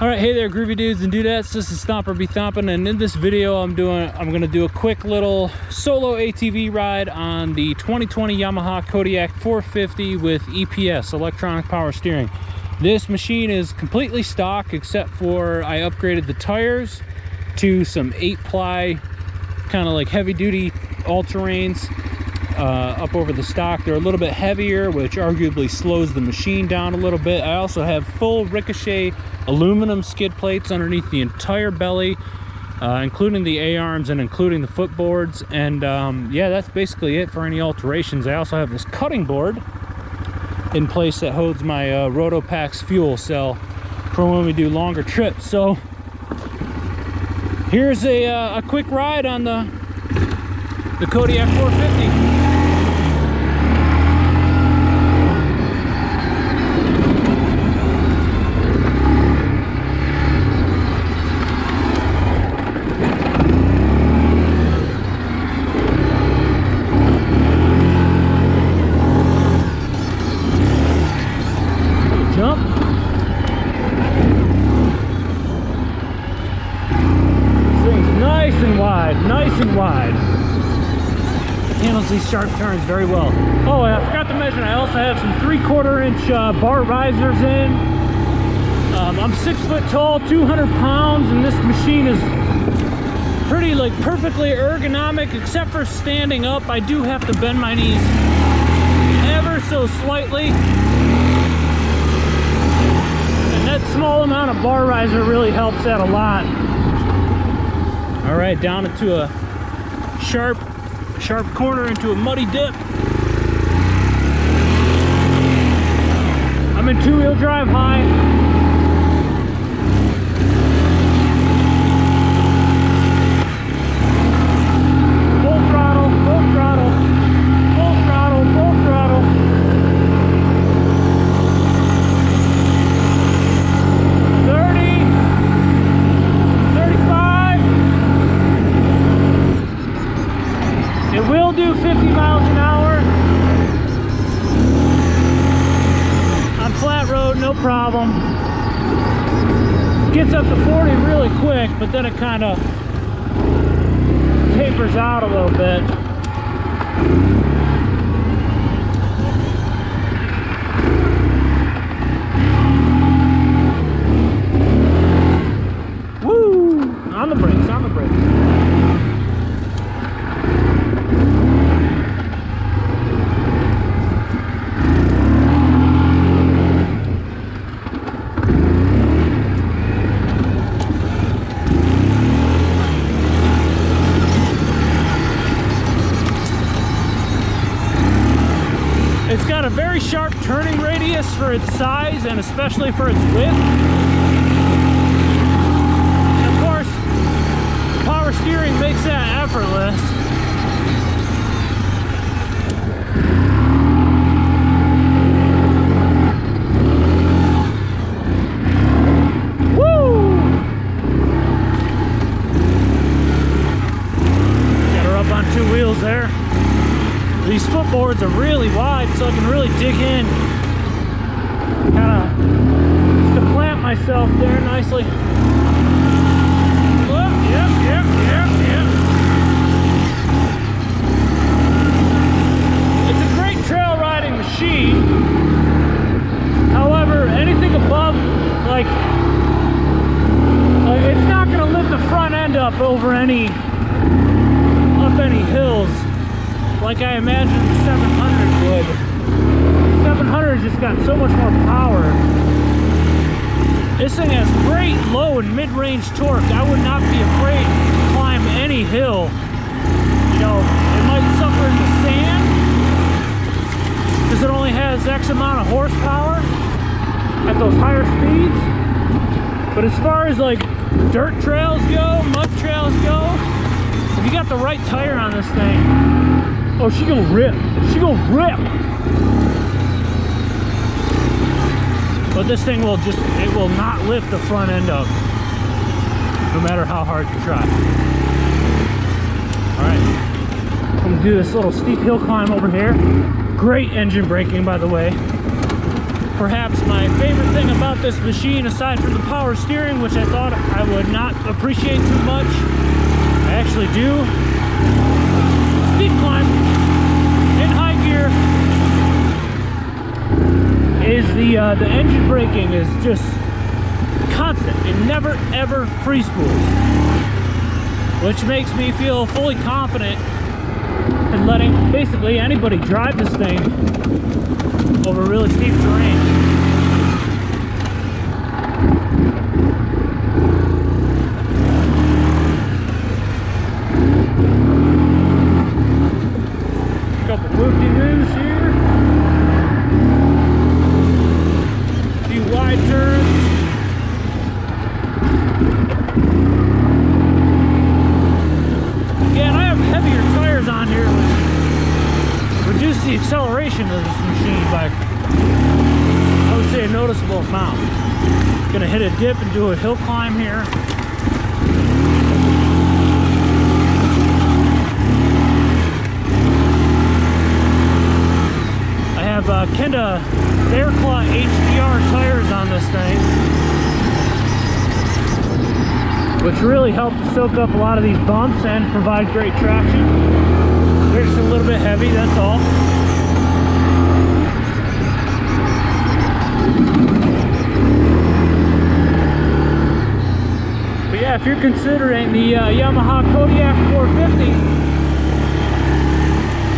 All right, hey there, groovy dudes and dudettes. This is Stomper Be Thompin', and in this video, I'm gonna do a quick little solo ATV ride on the 2020 Yamaha Kodiak 450 with EPS, electronic power steering. This machine is completely stock, except for I upgraded the tires to some 8-ply, kind of like heavy-duty all-terrains up over the stock. They're a little bit heavier, which arguably slows the machine down a little bit. I also have full ricochet aluminum skid plates underneath the entire belly, including the A-arms and including the footboards. And yeah, that's basically it for any alterations. I also have this cutting board in place that holds my Rotopax fuel cell for when we do longer trips. So here's a quick ride on the Kodiak 450. Jump. This thing's nice and wide, nice and wide. Handles these sharp turns very well. Oh, I forgot to mention, I also have some 3/4 inch bar risers in. I'm 6 foot tall, 200 pounds, and this machine is pretty, like, perfectly ergonomic, except for standing up. I do have to bend my knees ever so slightly. That small amount of bar riser really helps that a lot. All right, down into a sharp corner into a muddy dip. I'm in 2-wheel drive high. Full throttle, full throttle, full throttle, full throttle. 50 miles an hour on flat road, no problem. Gets up to 40 really quick, but then it kind of tapers out a little bit. Woo! On the brakes, on the brakes. It's got a very sharp turning radius for its size and especially for its width. And of course, power steering makes that effortless. Woo! Got her up on 2 wheels there. These footboards are really wide, so I can really dig in. Kind of to plant myself there nicely. Oh, yep. It's a great trail riding machine. However, anything above, like it's not going to lift the front end up over any hills like I imagined the 700 would. 700's just got so much more power. This thing has great low and mid-range torque. I would not be afraid to climb any hill. You know, it might suffer in the sand because it only has X amount of horsepower at those higher speeds. But as far as like dirt trails go, mud trails go, if you got the right tire on this thing, oh, she gonna rip. She gonna rip. But this thing will it will not lift the front end up, no matter how hard you try. All right, I'm gonna do this little steep hill climb over here. Great engine braking, by the way. Perhaps my favorite thing about this machine, aside from the power steering, which I thought I would not appreciate too much, I actually do. Speed climb in high gear is the engine braking is just constant. It never ever free spools, which makes me feel fully confident in letting basically anybody drive this thing over really steep terrain. Couple whoop-de-woos here. A few wide turns. Again, I have heavier tires on here, which reduce the acceleration of this machine by, I would say, a noticeable amount. Gonna hit a dip and do a hill climb here. I have Kenda Airclaw HDR tires on this thing, which really help to soak up a lot of these bumps and provide great traction. They're just a little bit heavy, that's all. But yeah, if you're considering the Yamaha Kodiak 450,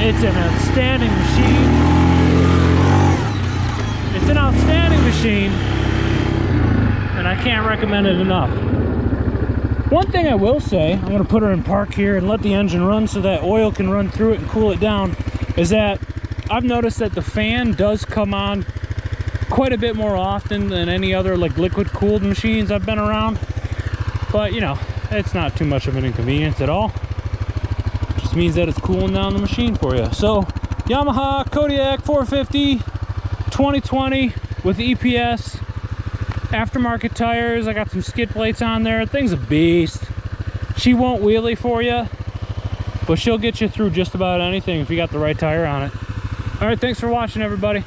it's an outstanding machine. It's an outstanding machine, and I can't recommend it enough. One thing I will say, I'm going to put her in park here and let the engine run so that oil can run through it and cool it down, is that I've noticed that the fan does come on quite a bit more often than any other like liquid cooled machines I've been around. But you know, it's not too much of an inconvenience at all. It just means that it's cooling down the machine for you. So Yamaha Kodiak 450 2020 with EPS. Aftermarket tires. I got some skid plates on there. Thing's a beast. She won't wheelie for you, but she'll get you through just about anything if you got the right tire on it. All right, thanks for watching, everybody.